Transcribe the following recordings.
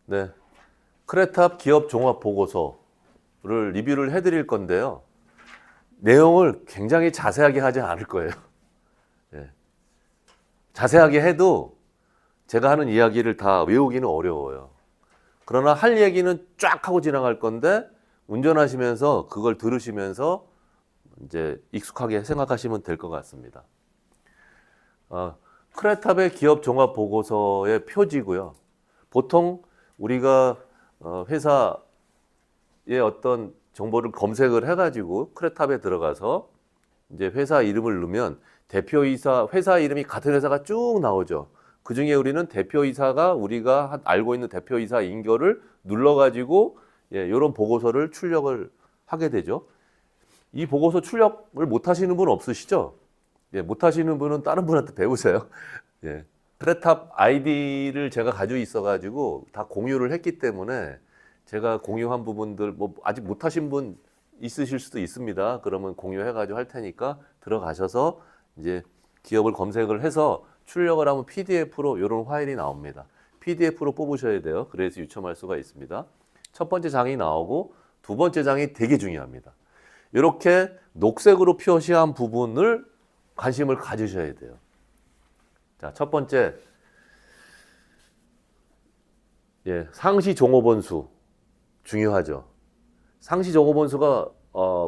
네, 크레탑 기업 종합 보고서를 리뷰를 해드릴 건데요. 내용을 굉장히 자세하게 하지 않을 거예요. 예. 자세하게 해도 제가 하는 이야기를 다 외우기는 어려워요. 그러나 할 얘기는 쫙 하고 지나갈 건데 운전하시면서 그걸 들으시면서 이제 익숙하게 생각하시면 될 것 같습니다. 크레탑의 기업 종합 보고서의 표지고요. 보통 우리가 회사의 어떤 정보를 검색을 해가지고 크레탑에 들어가서 이제 회사 이름을 넣으면 대표이사, 회사 이름이 같은 회사가 쭉 나오죠. 그 중에 우리는 대표이사가 우리가 알고 있는 대표이사 인결을 눌러가지고 이런 보고서를 출력을 하게 되죠. 이 보고서 출력을 못 하시는 분 없으시죠? 못 하시는 분은 다른 분한테 배우세요. 예. 크레탑 아이디를 제가 가지고 있어가지고 다 공유를 했기 때문에 제가 공유한 부분들 뭐 아직 못 하신 분 있으실 수도 있습니다. 그러면 공유해가지고 할 테니까 들어가셔서 이제 기업을 검색을 해서 출력을 하면 PDF로 이런 파일이 나옵니다. PDF로 뽑으셔야 돼요. 그래서 유첨할 수가 있습니다. 첫 번째 장이 나오고 두 번째 장이 되게 중요합니다. 이렇게 녹색으로 표시한 부분을 관심을 가지셔야 돼요. 자, 첫 번째, 상시 종업원수 중요하죠. 상시 종업원수가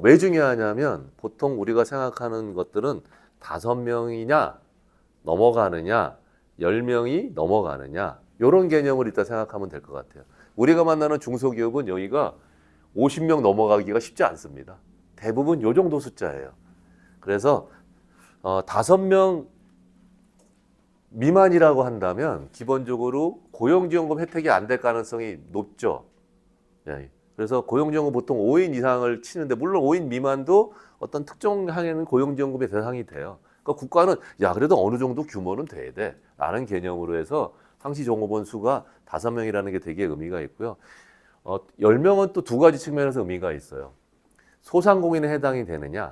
왜 중요하냐면 보통 우리가 생각하는 것들은 5명이냐 넘어가느냐 10명이 넘어가느냐 이런 개념을 일단 생각하면 될 것 같아요. 우리가 만나는 중소기업은 여기가 50명 넘어가기가 쉽지 않습니다. 대부분 이 정도 숫자예요. 그래서 5명 미만이라고 한다면 기본적으로 고용지원금 혜택이 안 될 가능성이 높죠. 그래서 고용지원금 보통 5인 이상을 치는데 물론 5인 미만도 어떤 특정 항에는 고용지원금의 대상이 돼요. 그러니까 국가는 그래도 어느 정도 규모는 돼야 돼 라는 개념으로 해서 상시 종업원 수가 5명이라는 게 되게 의미가 있고요. 10명은 또 두 가지 측면에서 의미가 있어요. 소상공인에 해당이 되느냐에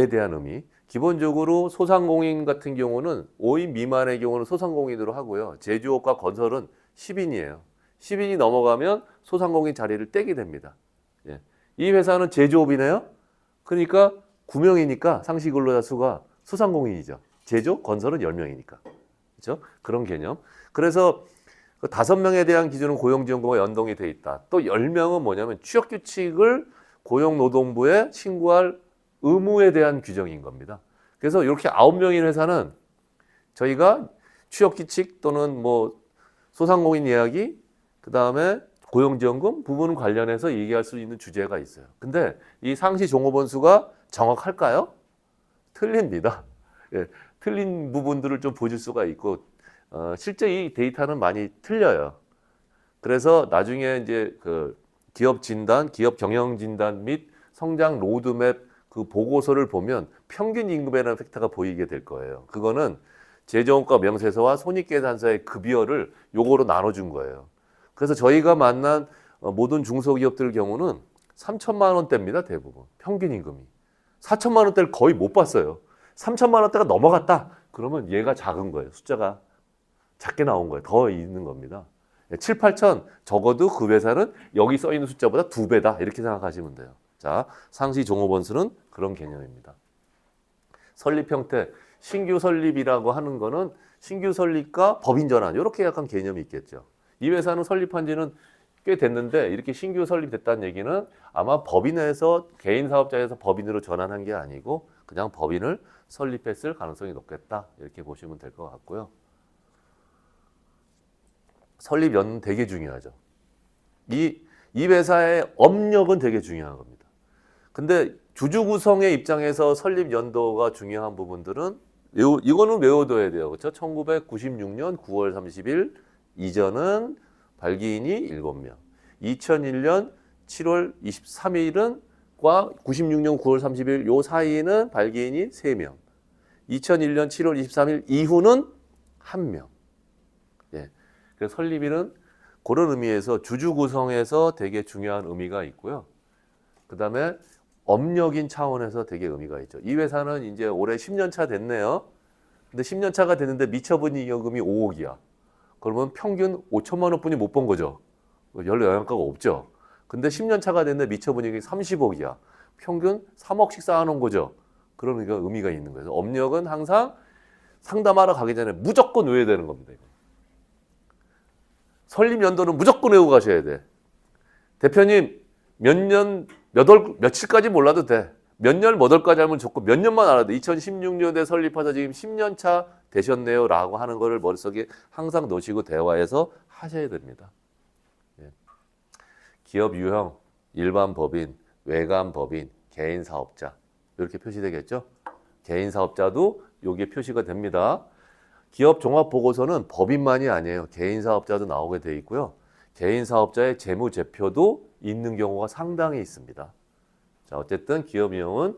대한 의미. 기본적으로 소상공인 같은 경우는 5인 미만의 경우는 소상공인으로 하고요. 제조업과 건설은 10인이에요. 10인이 넘어가면 소상공인 자리를 떼게 됩니다. 이 회사는 제조업이네요. 그러니까 9명이니까 상시 근로자 수가 소상공인이죠. 제조, 건설은 10명이니까. 그렇죠? 그런 개념. 그래서 5명에 대한 기준은 고용지원금과 연동이 돼 있다. 또 10명은 뭐냐면 취업규칙을 고용노동부에 신고할 의무에 대한 규정인 겁니다. 그래서 이렇게 9명인 회사는 저희가 취업규칙 또는 뭐 소상공인 이야기, 그 다음에 고용지원금 부분 관련해서 얘기할 수 있는 주제가 있어요. 근데 이 상시 종업원 수가 정확할까요? 틀립니다. 틀린 부분들을 좀 보실 수가 있고, 실제 이 데이터는 많이 틀려요. 그래서 나중에 이제 그 기업 진단, 기업 경영 진단 및 성장 로드맵 그 보고서를 보면 평균 임금이라는 팩터가 보이게 될 거예요. 그거는 재정과 명세서와 손익계산서의 급여를 요거로 나눠준 거예요. 그래서 저희가 만난 모든 중소기업들 경우는 3천만 원대입니다. 대부분 평균 임금이 4천만 원대를 거의 못 봤어요. 3천만 원대가 넘어갔다 그러면 얘가 작은 거예요. 숫자가 작게 나온 거예요. 더 있는 겁니다. 7, 8천 적어도 그 회사는 여기 써 있는 숫자보다 2배다 이렇게 생각하시면 돼요. 자, 상시 종업원 수는 그런 개념입니다. 설립 형태, 신규 설립이라고 하는 거는 신규 설립과 법인 전환 이렇게 약간 개념이 있겠죠. 이 회사는 설립한 지는 꽤 됐는데 이렇게 신규 설립됐다는 얘기는 아마 법인에서 개인 사업자에서 법인으로 전환한 게 아니고 그냥 법인을 설립했을 가능성이 높겠다 이렇게 보시면 될 것 같고요. 설립 연은 되게 중요하죠. 이 회사의 업력은 되게 중요한 겁니다. 근데 주주 구성의 입장에서 설립 연도가 중요한 부분들은 이거는 외워둬야 돼요. 그렇죠? 1996년 9월 30일 이전은 발기인이 7명. 2001년 7월 23일은 과 96년 9월 30일 요 사이에는 발기인이 3명. 2001년 7월 23일 이후는 1명. 그래서 설립일은 그런 의미에서 주주 구성에서 되게 중요한 의미가 있고요. 그 다음에 업력인 차원에서 되게 의미가 있죠. 이 회사는 이제 올해 10년 차 됐네요. 근데 10년 차가 됐는데 미처분 잉여금이 5억이야. 그러면 평균 5천만 원뿐이 못 번 거죠. 별로 영양가가 없죠. 근데 10년 차가 됐는데 미처 분위기 30억이야. 평균 3억씩 쌓아놓은 거죠. 그러니까 의미가 있는 거예요. 업력은 항상 상담하러 가기 전에 무조건 외워야 되는 겁니다. 설립 연도는 무조건 외우고 가셔야 돼. 대표님 몇 년, 며칠까지 몰라도 돼. 몇 년, 몇 월까지 하면 좋고 몇 년만 알아도 돼. 2016년에 설립해서 지금 10년 차 되셨네요 라고 하는 거를 머릿속에 항상 놓으시고 대화해서 하셔야 됩니다. 기업 유형, 일반 법인, 외간 법인, 개인 사업자 이렇게 표시되겠죠. 개인 사업자도 여기에 표시가 됩니다. 기업 종합 보고서는 법인만이 아니에요. 개인 사업자도 나오게 돼 있고요. 개인 사업자의 재무제표도 있는 경우가 상당히 있습니다. 자, 어쨌든 기업 유형은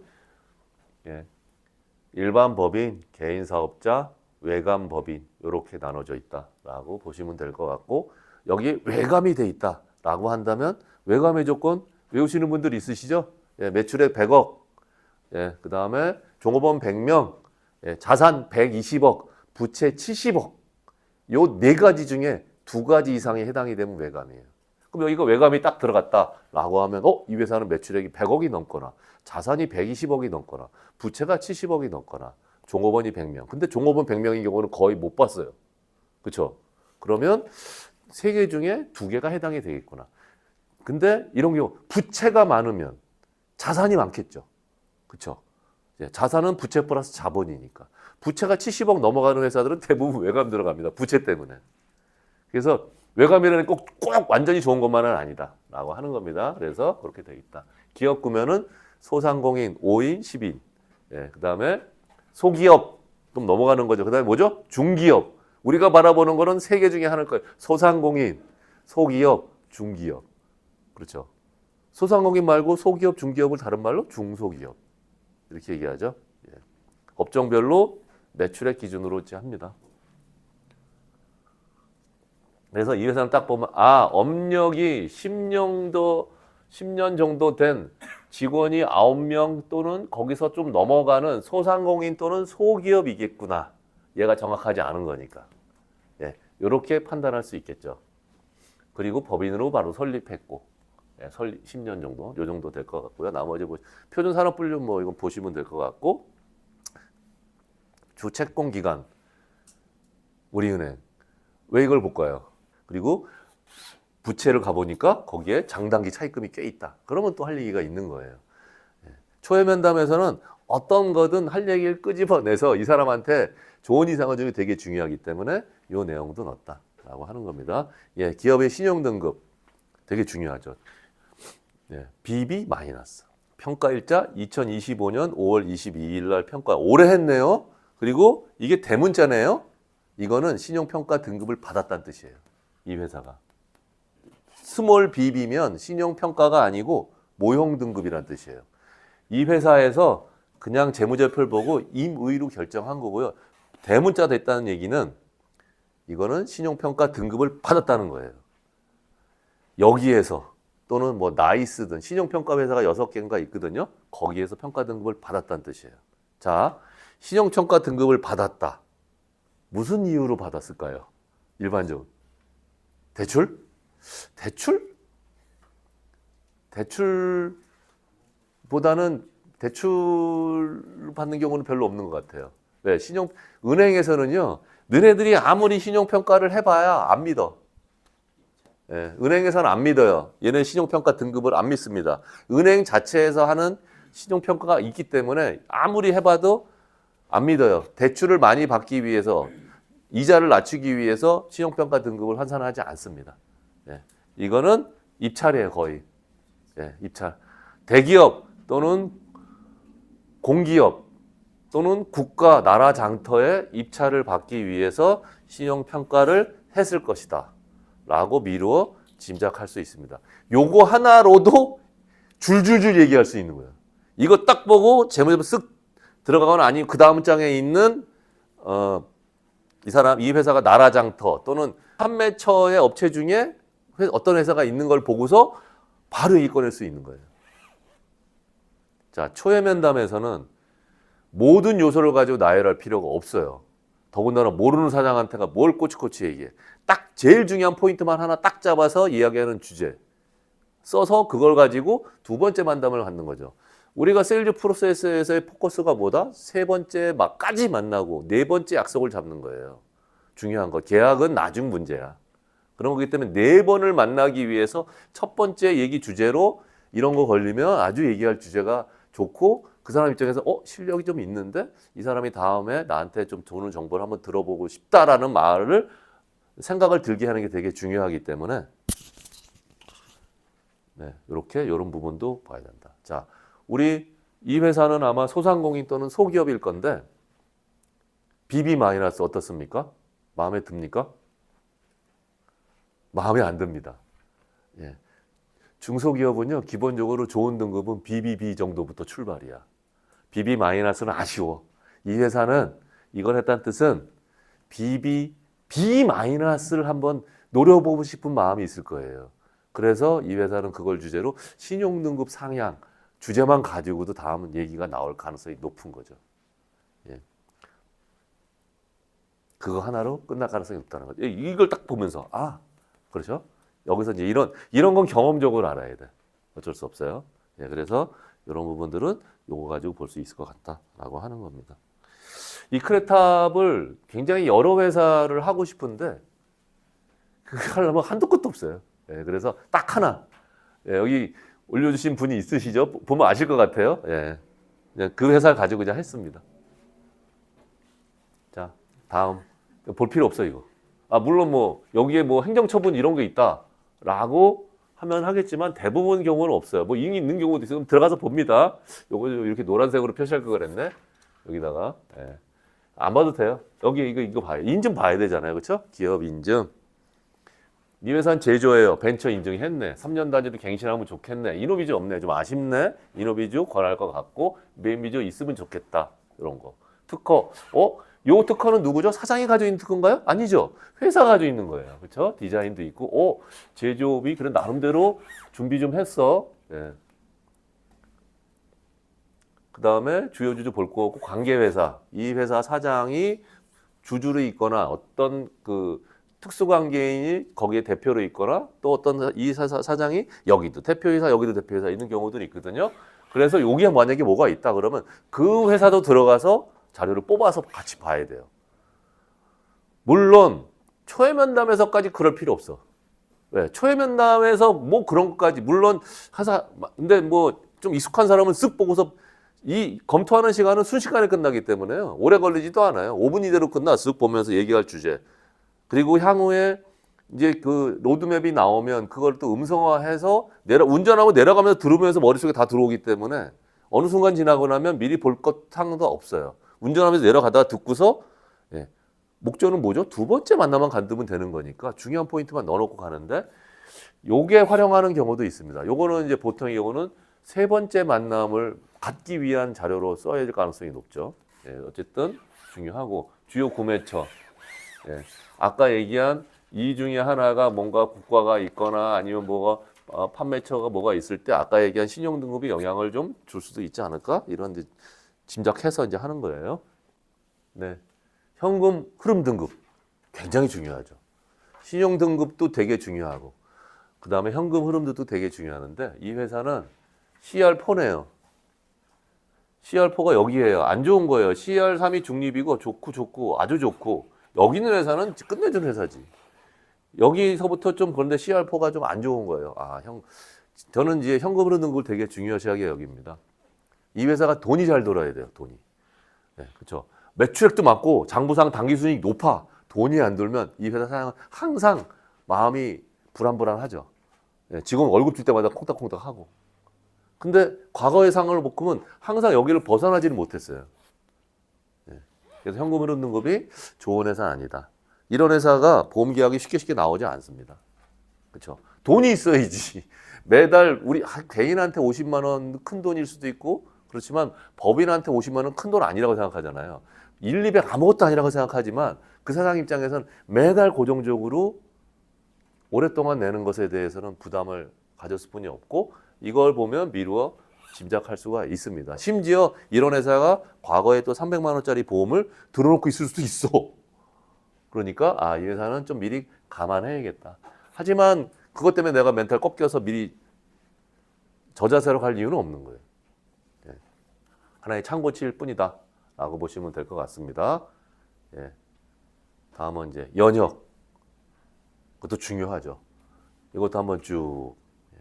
일반 법인, 개인 사업자, 외간 법인 이렇게 나눠져 있다라고 보시면 될 것 같고, 여기 외감이 돼 있다라고 한다면 외감의 조건 외우시는 분들 있으시죠? 매출액 100억, 그 다음에 종업원 100명, 자산 120억, 부채 70억. 요 네 가지 중에 두 가지 이상이 해당이 되면 외감이에요. 그럼 여기가 외감이 딱 들어갔다라고 하면 이 회사는 매출액이 100억이 넘거나 자산이 120억이 넘거나 부채가 70억이 넘거나 종업원이 100명. 근데 종업원 100명인 경우는 거의 못 봤어요. 그렇죠? 그러면 세 개 중에 두 개가 해당이 되겠구나. 근데 이런 경우 부채가 많으면 자산이 많겠죠. 그렇죠? 자산은 부채 플러스 자본이니까. 부채가 70억 넘어가는 회사들은 대부분 외감 들어갑니다. 부채 때문에. 그래서 외감이라는 꼭 완전히 좋은 것만은 아니다라고 하는 겁니다. 그래서 그렇게 되어 있다. 기업 구면은 소상공인 5인, 10인. 그 다음에 소기업 좀 넘어가는 거죠. 그 다음에 뭐죠? 중기업. 우리가 바라보는 거는 세 개 중에 하나일 거예요. 소상공인, 소기업, 중기업. 그렇죠. 소상공인 말고 소기업, 중기업을 다른 말로 중소기업. 이렇게 얘기하죠. 업종별로 매출액 기준으로 합니다. 그래서 이 회사는 딱 보면 업력이 10년 정도 된 직원이 9명 또는 거기서 좀 넘어가는 소상공인 또는 소기업이겠구나. 얘가 정확하지 않은 거니까. 이렇게 판단할 수 있겠죠. 그리고 법인으로 바로 설립했고 설립 10년 정도, 요 정도 될 것 같고요. 나머지 표준산업분류 이건 보시면 될 것 같고, 주채권기관, 우리은행. 왜 이걸 볼까요? 그리고 부채를 가보니까 거기에 장단기 차입금이 꽤 있다. 그러면 또 할 얘기가 있는 거예요. 초회 면담에서는 어떤 거든 할 얘기를 끄집어내서 이 사람한테 좋은 이상을 주는 게 되게 중요하기 때문에 이 내용도 넣었다라고 하는 겁니다. 기업의 신용등급 되게 중요하죠. BB 마이너스. 평가일자 2025년 5월 22일 날 평가. 올해 했네요. 그리고 이게 대문자네요. 이거는 신용평가 등급을 받았다는 뜻이에요. 이 회사가. 스몰 BB면 신용평가가 아니고 모형 등급이라는 뜻이에요. 이 회사에서 그냥 재무제표를 보고 임의로 결정한 거고요. 대문자 됐다는 얘기는 이거는 신용평가 등급을 받았다는 거예요. 여기에서 또는 나이스든 신용평가 회사가 6개인가 있거든요. 거기에서 평가 등급을 받았다는 뜻이에요. 자, 신용평가 등급을 받았다. 무슨 이유로 받았을까요? 일반적으로. 대출? 대출보다는 대출 받는 경우는 별로 없는 것 같아요. 왜? 은행에서는요, 너네들이 아무리 신용평가를 해봐야 안 믿어. 은행에서는 안 믿어요. 얘는 신용평가 등급을 안 믿습니다. 은행 자체에서 하는 신용평가가 있기 때문에 아무리 해봐도 안 믿어요. 대출을 많이 받기 위해서, 이자를 낮추기 위해서 신용평가 등급을 환산하지 않습니다. 이거는 입찰이에요, 거의. 입찰. 대기업 또는 공기업 또는 국가, 나라 장터에 입찰을 받기 위해서 신용평가를 했을 것이다 라고 미루어 짐작할 수 있습니다. 요거 하나로도 줄줄줄 얘기할 수 있는 거예요. 이거 딱 보고 재무제표 쓱 들어가거나 아니면 그 다음 장에 있는 이 회사가 나라 장터 또는 판매처의 업체 중에 어떤 회사가 있는 걸 보고서 바로 얘기 꺼낼 수 있는 거예요. 자, 초회 면담에서는 모든 요소를 가지고 나열할 필요가 없어요. 더군다나 모르는 사장한테가 뭘 꼬치꼬치 얘기해. 딱 제일 중요한 포인트만 하나 딱 잡아서 이야기하는 주제 써서 그걸 가지고 두 번째 만남을 갖는 거죠. 우리가 세일즈 프로세스에서의 포커스가 뭐다? 세 번째 막까지 만나고 네 번째 약속을 잡는 거예요. 중요한 거. 계약은 나중 문제야. 그런 거기 때문에 네 번을 만나기 위해서 첫 번째 얘기 주제로 이런 거 걸리면 아주 얘기할 주제가 좋고 그 사람 입장에서 실력이 좀 있는데 이 사람이 다음에 나한테 좀 좋은 정보를 한번 들어보고 싶다라는 말을 생각을 들게 하는 게 되게 중요하기 때문에 네, 이런 부분도 봐야 된다. 자, 우리 이 회사는 아마 소상공인 또는 소기업일 건데 BB 마이너스 어떻습니까? 마음에 듭니까? 마음에 안 듭니다. 예. 중소기업은요, 기본적으로 좋은 등급은 BBB 정도부터 출발이야. BB 마이너스는 아쉬워. 이 회사는 이걸 했다는 뜻은 B 마이너스를 한번 노려보고 싶은 마음이 있을 거예요. 그래서 이 회사는 그걸 주제로 신용등급 상향 주제만 가지고도 다음 얘기가 나올 가능성이 높은 거죠. 예. 그거 하나로 끝날 가능성이 없다는 거죠. 이걸 딱 보면서 그렇죠? 여기서 이제 이런 건 경험적으로 알아야 돼. 어쩔 수 없어요. 예, 그래서 이런 부분들은 요거 가지고 볼 수 있을 것 같다라고 하는 겁니다. 이 크레탑을 굉장히 여러 회사를 하고 싶은데 그거 하려면 한도 끝도 없어요. 예, 그래서 딱 하나. 예, 여기 올려주신 분이 있으시죠? 보면 아실 것 같아요. 예, 그냥 그 회사를 가지고 그냥 했습니다. 자, 다음. 볼 필요 없어, 이거. 물론 여기에 행정처분 이런 게 있다라고 하면 하겠지만 대부분 경우는 없어요. 이미 있는 경우도 있어요. 그럼 들어가서 봅니다. 요거 이렇게 노란색으로 표시할 걸 그랬네. 여기다가. 예. 안 봐도 돼요. 여기 이거 봐요. 인증 봐야 되잖아요. 그렇죠? 기업 인증. 이 회사는 제조예요. 벤처 인증했네. 3년 단위로 갱신하면 좋겠네. 이노비주 없네. 좀 아쉽네. 이노비주 권할 것 같고 메인비주 있으면 좋겠다. 이런 거. 특허. 요 특허는 누구죠? 사장이 가지고 있는 특허인가요? 아니죠. 회사가 가지고 있는 거예요. 그렇죠? 디자인도 있고, 제조업이 그래 나름대로 준비 좀 했어. 예. 그 다음에 주요 주주 볼 거 없고 관계회사. 이 회사 사장이 주주로 있거나 어떤 그 특수관계인이 거기에 대표로 있거나 또 어떤 이 사장이 여기도 대표이사 여기도 대표이사 있는 경우들이 있거든요. 그래서 여기에 만약에 뭐가 있다 그러면 그 회사도 들어가서 자료를 뽑아서 같이 봐야 돼요. 물론 초회 면담에서까지 그럴 필요 없어. 왜? 초회 면담에서 그런 것까지 물론 근데 좀 익숙한 사람은 쓱 보고서 이 검토하는 시간은 순식간에 끝나기 때문에요. 오래 걸리지도 않아요. 5분 이대로 끝나 쓱 보면서 얘기할 주제. 그리고 향후에 이제 그 로드맵이 나오면 그걸 또 음성화해서 운전하고 내려가면서 들으면서 머릿속에 다 들어오기 때문에 어느 순간 지나고 나면 미리 볼 것 상도 없어요. 운전하면서 내려가다가 듣고서 목적은 뭐죠? 두 번째 만나만 간두면 되는 거니까 중요한 포인트만 넣어놓고 가는데 요게 활용하는 경우도 있습니다. 요거는 이제 보통 이거는 세 번째 만남을 갖기 위한 자료로 써야 될 가능성이 높죠. 어쨌든 중요하고 주요 구매처. 아까 얘기한 이 중에 하나가 뭔가 국가가 있거나 아니면 판매처가 뭐가 있을 때 아까 얘기한 신용등급이 영향을 좀 줄 수도 있지 않을까? 이런 이제 짐작해서 이제 하는 거예요. 네. 현금 흐름 등급 굉장히 중요하죠. 신용 등급도 되게 중요하고 그 다음에 현금 흐름도 되게 중요하는데 이 회사는 CR4네요. CR4가 여기에요. 안 좋은 거예요. CR3이 중립이고 좋고 아주 좋고 여기 있는 회사는 끝내주는 회사지. 여기서부터 좀 그런데 CR4가 좀 안 좋은 거예요. 저는 이제 현금 흐름 등급을 되게 중요시하게 여깁니다. 이 회사가 돈이 잘 돌아야 돼요. 돈이. 그렇죠. 매출액도 많고 장부상 당기순이익 높아. 돈이 안 돌면 이 회사 사장은 항상 마음이 불안불안하죠. 직원 월급 줄 때마다 콩닥콩닥하고. 근데 과거의 상황을 보면 항상 여기를 벗어나지는 못했어요. 그래서 현금 흐름 등급이 좋은 회사는 아니다. 이런 회사가 보험 계약이 쉽게 나오지 않습니다. 그렇죠. 돈이 있어야지. 매달 우리 개인한테 50만 원 큰 돈일 수도 있고 그렇지만 법인한테 50만 원 큰 돈 아니라고 생각하잖아요. 1, 200 아무것도 아니라고 생각하지만 그 사장 입장에서는 매달 고정적으로 오랫동안 내는 것에 대해서는 부담을 가졌을 뿐이 없고 이걸 보면 미루어 짐작할 수가 있습니다. 심지어 이런 회사가 과거에 또 300만 원짜리 보험을 들어놓고 있을 수도 있어. 그러니까 이 회사는 좀 미리 감안해야겠다. 하지만 그것 때문에 내가 멘탈 꺾여서 미리 저자세로 갈 이유는 없는 거예요. 예. 하나의 참고치일 뿐이다 라고 보시면 될 것 같습니다. 예. 다음은 이제 연역. 그것도 중요하죠. 이것도 한번 쭉. 예.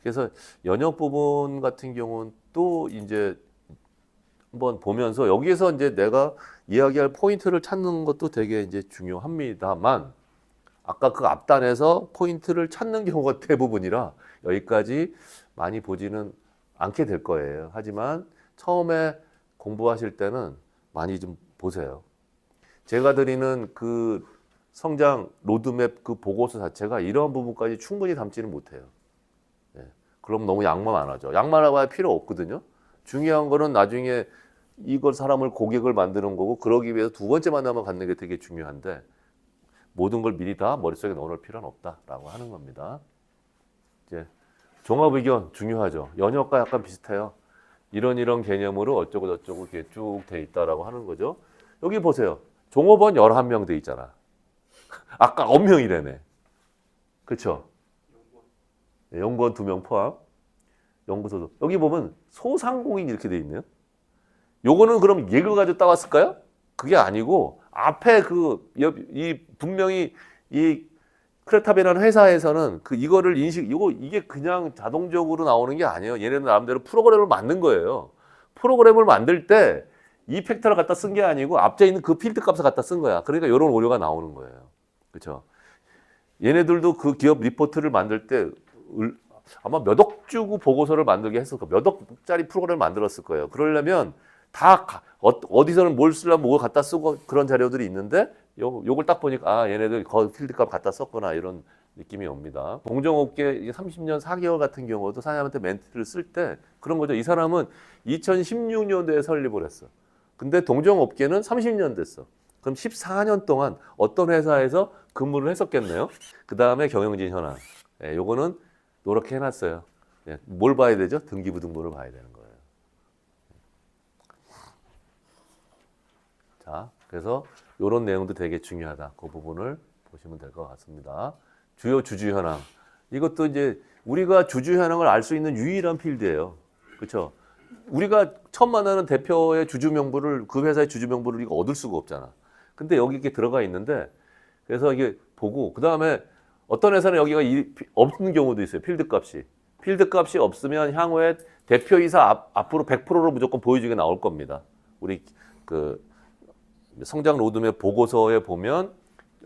그래서 연역 부분 같은 경우는 또 이제 한번 보면서 여기에서 이제 내가 이야기할 포인트를 찾는 것도 되게 이제 중요합니다만 아까 그 앞단에서 포인트를 찾는 경우가 대부분이라 여기까지 많이 보지는 않게 될 거예요. 하지만 처음에 공부하실 때는 많이 좀 보세요. 제가 드리는 그 성장 로드맵 그 보고서 자체가 이러한 부분까지 충분히 담지는 못해요. 예. 그럼 너무 양만 안 하죠. 양만 해봐야 필요 없거든요. 중요한 거는 나중에 이걸 사람을 고객을 만드는 거고 그러기 위해서 두 번째 만남을 갖는 게 되게 중요한데 모든 걸 미리 다 머릿속에 넣어놓을 필요는 없다라고 하는 겁니다. 이제 종합 의견 중요하죠. 연역과 약간 비슷해요. 이런 개념으로 어쩌고 저쩌고 이렇게 쭉 돼 있다라고 하는 거죠. 여기 보세요. 종업원 11명 돼 있잖아. 아까 9명이라네. 그렇죠? 연구원 2명 포함. 연구소도. 여기 보면 소상공인 이렇게 돼 있네요. 요거는 그럼 얘를 가지고 따왔을까요? 그게 아니고 앞에 이 분명히 이 크레탑이라는 회사에서는 이거를 이게 그냥 자동적으로 나오는 게 아니에요. 얘네는 나름대로 프로그램을 만든 거예요. 프로그램을 만들 때 이 팩터를 갖다 쓴 게 아니고 앞에 있는 그 필드 값을 갖다 쓴 거야. 그러니까 이런 오류가 나오는 거예요. 그렇죠? 얘네들도 그 기업 리포트를 만들 때 아마 몇 억 주고 보고서를 만들게 했을 거예요. 몇 억짜리 프로그램을 만들었을 거예요. 그러려면 다 어디서는 뭘 쓰려면 뭘 갖다 쓰고 그런 자료들이 있는데 요걸 딱 보니까 얘네들 필드값 갖다 썼구나 이런 느낌이 옵니다. 공정업계 30년 4개월 같은 경우도 사장님한테 멘트를 쓸 때 그런 거죠. 이 사람은 2016년도에 설립을 했어. 근데 동종업계는 30년 됐어. 그럼 14년 동안 어떤 회사에서 근무를 했었겠네요. 그 다음에 경영진 현황. 예, 요거는 노랗게 해놨어요. 예, 뭘 봐야 되죠? 등기부등본을 봐야 되는 거예요. 자, 그래서 이런 내용도 되게 중요하다. 그 부분을 보시면 될 것 같습니다. 주요 주주 현황. 이것도 이제 우리가 주주 현황을 알 수 있는 유일한 필드예요. 그렇죠? 우리가 처음 만나는 대표의 주주 명부를 그 회사의 주주 명부를 이거 얻을 수가 없잖아. 근데 여기 이렇게 들어가 있는데 그래서 이게 보고 그 다음에 어떤 회사는 여기가 없는 경우도 있어요. 필드 값이. 필드 값이 없으면 향후에 대표이사 앞으로 100%로 무조건 보여주게 나올 겁니다. 우리 그 성장 로드맵 보고서에 보면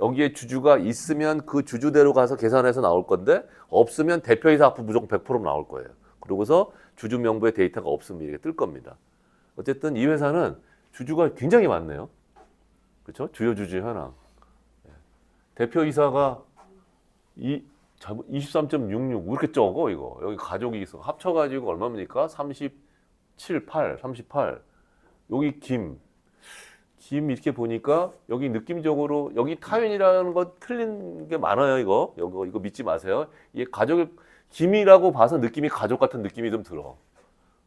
여기에 주주가 있으면 그 주주대로 가서 계산해서 나올 건데 없으면 대표이사 앞으로 무조건 100%로 나올 거예요. 그러고서 주주 명부의 데이터가 없으면 이렇게 뜰 겁니다. 어쨌든 이 회사는 주주가 굉장히 많네요. 그렇죠? 주요 주주 현황. 대표이사가 23.66. 왜 이렇게 적어 이거? 여기 가족이 있어. 합쳐가지고 얼마입니까? 38. 여기 김 이렇게 보니까 여기 느낌적으로 여기 타윤이라는 거 틀린 게 많아요. 이거 믿지 마세요. 이게 가족 김이라고 봐서 느낌이 가족 같은 느낌이 좀 들어.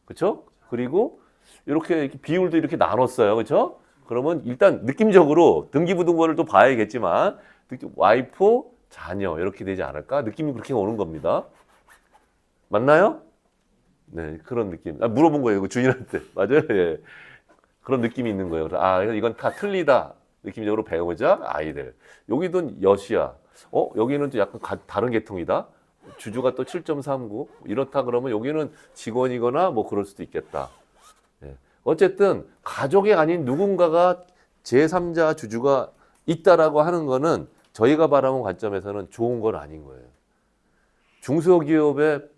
그렇죠? 그리고 이렇게 비율도 이렇게 나눴어요. 그렇죠? 그러면 일단 느낌적으로 등기부등본을 또 봐야겠지만 와이프, 자녀 이렇게 되지 않을까? 느낌이 그렇게 오는 겁니다. 맞나요? 네, 그런 느낌. 물어본 거예요. 이거 주인한테. 맞아요? 예. 그런 느낌이 있는 거예요. 그래서 이건 다 틀리다. 느낌적으로 배우자 아이들. 여기도 여시야. 여기는 좀 약간 다른 계통이다. 주주가 또 7.39. 이렇다 그러면 여기는 직원이거나 뭐 그럴 수도 있겠다. 예. 어쨌든 가족이 아닌 누군가가 제3자 주주가 있다라고 하는 거는 저희가 바라본 관점에서는 좋은 건 아닌 거예요. 중소기업의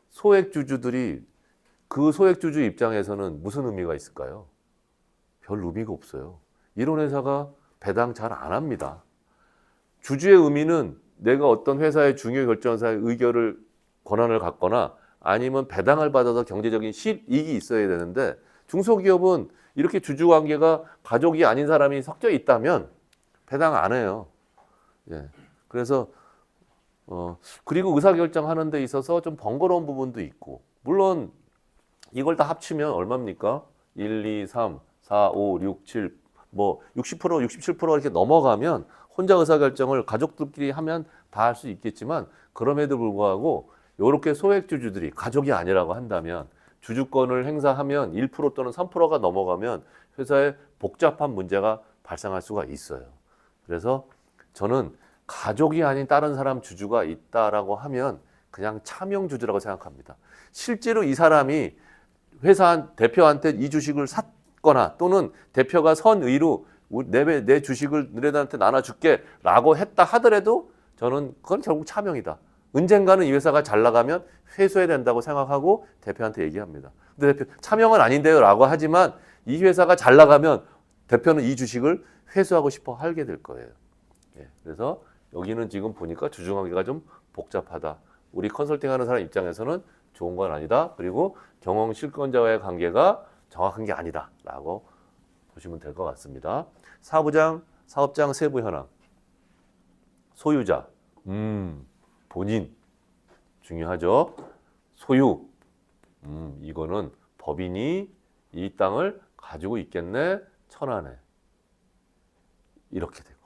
소액주주들이 그 소액주주 입장에서는 무슨 의미가 있을까요? 별 의미가 없어요. 이런 회사가 배당 잘 안 합니다. 주주의 의미는 내가 어떤 회사의 중요 결정사의 의결을 권한을 갖거나 아니면 배당을 받아서 경제적인 실이익이 있어야 되는데 중소기업은 이렇게 주주 관계가 가족이 아닌 사람이 섞여 있다면 배당 안 해요. 예. 그래서 그리고 의사결정하는 데 있어서 좀 번거로운 부분도 있고 물론 이걸 다 합치면 얼마입니까? 1, 2, 3, 4, 5, 6, 7, 뭐 60%, 67% 이렇게 넘어가면 혼자 의사결정을 가족들끼리 하면 다 할 수 있겠지만 그럼에도 불구하고 이렇게 소액주주들이 가족이 아니라고 한다면 주주권을 행사하면 1% 또는 3%가 넘어가면 회사에 복잡한 문제가 발생할 수가 있어요. 그래서 저는 가족이 아닌 다른 사람 주주가 있다라고 하면 그냥 차명주주라고 생각합니다. 실제로 이 사람이 회사 대표한테 이 주식을 샀거나 또는 대표가 선의로 내 주식을 너네들한테 나눠줄게 라고 했다 하더라도 저는 그건 결국 차명이다. 언젠가는 이 회사가 잘 나가면 회수해야 된다고 생각하고 대표한테 얘기합니다. 근데 대표 차명은 아닌데요 라고 하지만 이 회사가 잘 나가면 대표는 이 주식을 회수하고 싶어 하게 될 거예요. 예, 그래서 여기는 지금 보니까 주주관계가 좀 복잡하다. 우리 컨설팅하는 사람 입장에서는 좋은 건 아니다. 그리고 경영 실권자와의 관계가 정확한 게 아니다 라고 보시면 될 것 같습니다. 사부장, 사업장 세부 현황. 소유자, 본인 중요하죠. 소유, 이거는 법인이 이 땅을 가지고 있겠네, 천안에. 이렇게 되고,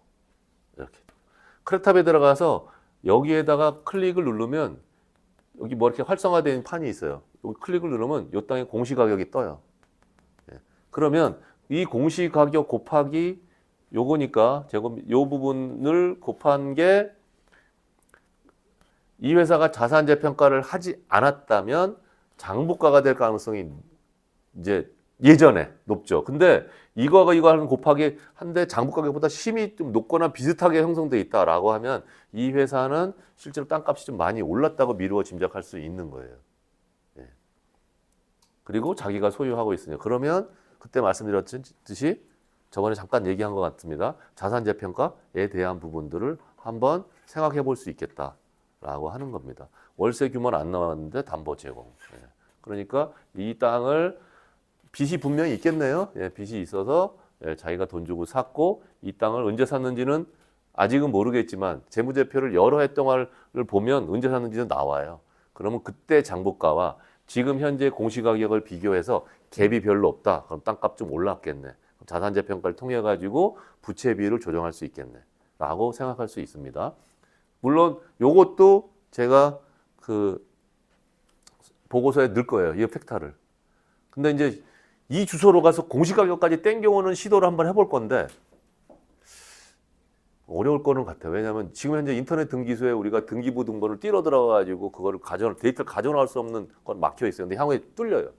이렇게. 크레탑에 들어가서 여기에다가 클릭을 누르면 여기 뭐 이렇게 활성화된 판이 있어요. 여기 클릭을 누르면 이 땅의 공시가격이 떠요. 예. 그러면 이 공시가격 곱하기 요거니까 요 부분을 곱한 게 이 회사가 자산 재평가를 하지 않았다면 장부가가 될 가능성이 이제 예전에 높죠. 근데 이거 하는 곱하기 한데 장부가격보다 심히 좀 높거나 비슷하게 형성돼 있다라고 하면 이 회사는 실제로 땅값이 좀 많이 올랐다고 미루어 짐작할 수 있는 거예요. 예. 그리고 자기가 소유하고 있으니까 그러면 그때 말씀드렸듯이 저번에 잠깐 얘기한 것 같습니다. 자산 재평가에 대한 부분들을 한번 생각해 볼 수 있겠다라고 하는 겁니다. 월세 규모는 안 나왔는데 담보 제공. 예. 그러니까 이 땅을 빚이 분명히 있겠네요. 예, 빚이 있어서 예, 자기가 돈 주고 샀고 이 땅을 언제 샀는지는 아직은 모르겠지만 재무제표를 여러 해 동안을 보면 언제 샀는지는 나와요. 그러면 그때 장부가와 지금 현재 공시가격을 비교해서 갭이 별로 없다. 그럼 땅값 좀 올랐겠네. 자산재평가를 통해 가지고 부채 비율을 조정할 수 있겠네 라고 생각할 수 있습니다. 물론 요것도 제가 그 보고서에 넣을 거예요. 이 팩타를. 근데 이제 이 주소로 가서 공시가격까지 땡겨오는 시도를 한번 해볼 건데 어려울 거는 같아요. 왜냐하면 지금 현재 인터넷 등기소에 우리가 등기부 등본을 띄러 들어가가지고 그거를 데이터를 가져나올 수 없는 건 막혀 있어요. 근데 향후에 뚫려요.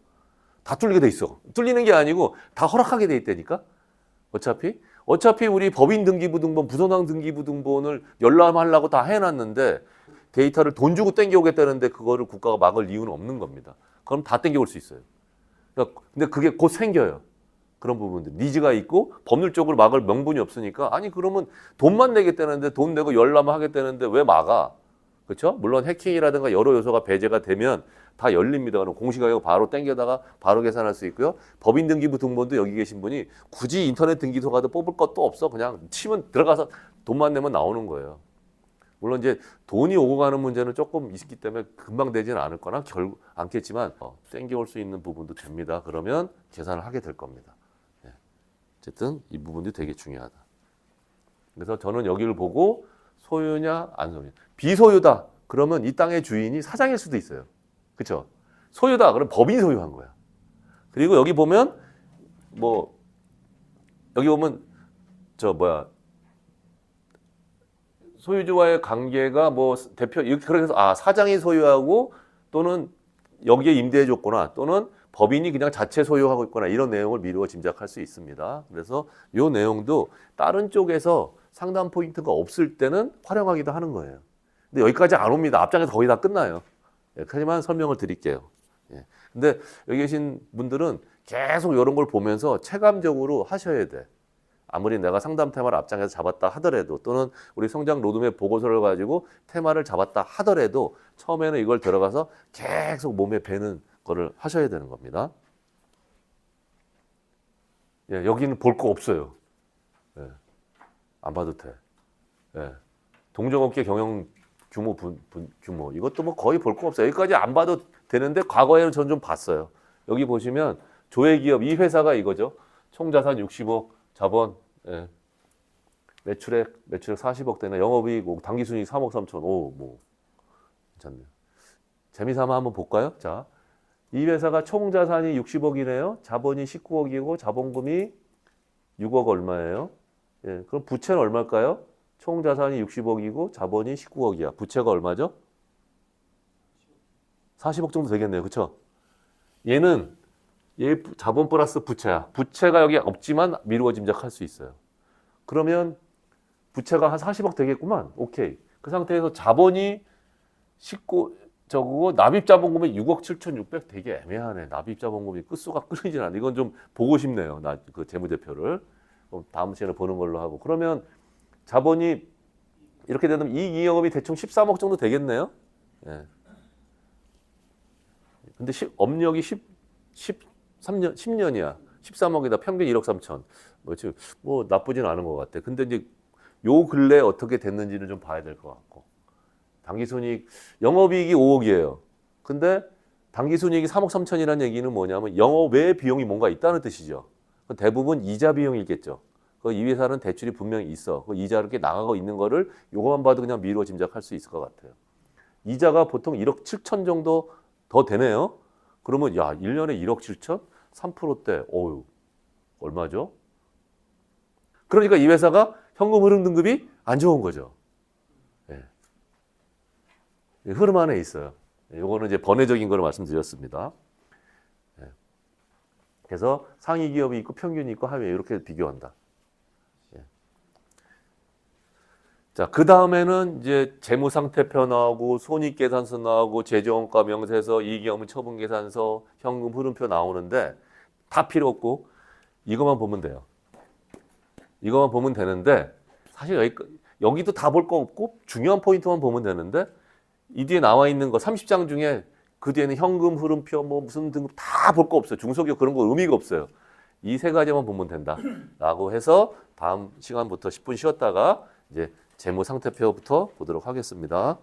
다 뚫리게 돼 있어. 뚫리는 게 아니고 다 허락하게 돼 있다니까. 어차피 우리 법인 등기부 등본, 부선상 등기부 등본을 열람하려고 다 해놨는데 데이터를 돈 주고 땡겨오겠다는데 그거를 국가가 막을 이유는 없는 겁니다. 그럼 다 땡겨올 수 있어요. 그러니까 근데 그게 곧 생겨요. 그런 부분들 니즈가 있고 법률적으로 막을 명분이 없으니까 아니 그러면 돈만 내겠다는데 돈 내고 열람하겠다는데 왜 막아? 그렇죠? 물론 해킹이라든가 여러 요소가 배제가 되면 다 열립니다. 그럼 공시가격 바로 땡겨다가 바로 계산할 수 있고요. 법인 등기부 등본도 여기 계신 분이 굳이 인터넷 등기소 가도 뽑을 것도 없어. 그냥 치면 들어가서 돈만 내면 나오는 거예요. 물론 이제 돈이 오고 가는 문제는 조금 있기 때문에 금방 되지는 않을 거나 결국 않겠지만 땡겨올 수 있는 부분도 됩니다. 그러면 계산을 하게 될 겁니다. 네. 어쨌든 이 부분도 되게 중요하다. 그래서 저는 여기를 보고 소유냐 안 소유냐. 비소유다. 그러면 이 땅의 주인이 사장일 수도 있어요. 그렇죠? 소유다. 그럼 법인이 소유한 거야. 그리고 여기 보면 소유주와의 관계가 대표 이렇게 그래서 사장이 소유하고 또는 여기에 임대해 줬거나 또는 법인이 그냥 자체 소유하고 있거나 이런 내용을 미루어 짐작할 수 있습니다. 그래서 이 내용도 다른 쪽에서 상담 포인트가 없을 때는 활용하기도 하는 거예요. 근데 여기까지 안 옵니다. 앞장에서 거의 다 끝나요. 하지만 설명을 드릴게요. 근데 여기 계신 분들은 계속 이런 걸 보면서 체감적으로 하셔야 돼. 아무리 내가 상담 테마를 앞장에서 잡았다 하더라도 또는 우리 성장 로드맵 보고서를 가지고 테마를 잡았다 하더라도 처음에는 이걸 들어가서 계속 몸에 배는 거를 하셔야 되는 겁니다. 여기는 볼 거 없어요. 안 봐도 돼. 동종업계 경영 규모 이것도 거의 볼 거 없어요. 여기까지 안 봐도 되는데 과거에는 전 좀 봤어요. 여기 보시면 조회기업 이 회사가 이거죠. 총자산 60억 자본 매출액 40억 되네. 영업이익, 당기순이익 3억 3천. 오, 뭐 괜찮네요. 재미삼아 한번 볼까요? 자, 이 회사가 총 자산이 60억이네요. 자본이 19억이고 자본금이 6억 얼마예요? 예, 그럼 부채는 얼마일까요? 총 자산이 60억이고 자본이 19억이야. 부채가 얼마죠? 40억 정도 되겠네요. 그렇죠? 얘는 얘 자본 플러스 부채야. 부채가 여기 없지만 미루어 짐작할 수 있어요. 그러면 부채가 한 40억 되겠구만. 오케이. 그 상태에서 자본이 19 저거 납입 자본금이 6억 7,600 되게 애매하네. 납입 자본금이 끝수가 끊이질 않아. 이건 좀 보고 싶네요. 나 그 재무제표를. 다음 시간에 보는 걸로 하고. 그러면 자본이 이렇게 되면 이익 영업이 대충 13억 정도 되겠네요. 예. 근데 업력이 13년, 10년이야. 13억이다. 평균 1억 3천. 뭐 나쁘진 않은 것 같아. 근데 이제 요 근래 어떻게 됐는지는 좀 봐야 될 것 같고. 당기순이익, 영업이익이 5억이에요. 근데 당기순이익이 3억 3천이라는 얘기는 뭐냐면 영업 외 비용이 뭔가 있다는 뜻이죠. 대부분 이자 비용이겠죠. 이 회사는 대출이 분명히 있어. 그 이자 이렇게 나가고 있는 거를 요거만 봐도 그냥 미루어 짐작할 수 있을 것 같아요. 이자가 보통 1억 7천 정도 더 되네요. 그러면 야, 1년에 1억 7천? 3%대. 어유. 얼마죠? 그러니까 이 회사가 현금 흐름 등급이 안 좋은 거죠. 예. 흐름 안에 있어요. 요거는 이제 번외적인 걸 말씀드렸습니다. 예. 그래서 상위 기업이 있고 평균이 있고 하위 이렇게 비교한다. 예. 자, 그 다음에는 이제 재무상태표 나오고 손익계산서 나오고 재정원가 명세서, 이익영업 처분계산서, 현금 흐름표 나오는데 다 필요 없고 이것만 보면 돼요. 이것만 보면 되는데 사실 여기도 다 볼 거 없고 중요한 포인트만 보면 되는데 이 뒤에 나와 있는 거 30장 중에 그 뒤에는 현금 흐름표 뭐 무슨 등급 다 볼 거 없어요. 중소기업 그런 거 의미가 없어요. 이 세 가지만 보면 된다라고 해서 다음 시간부터 10분 쉬었다가 이제 재무 상태표부터 보도록 하겠습니다.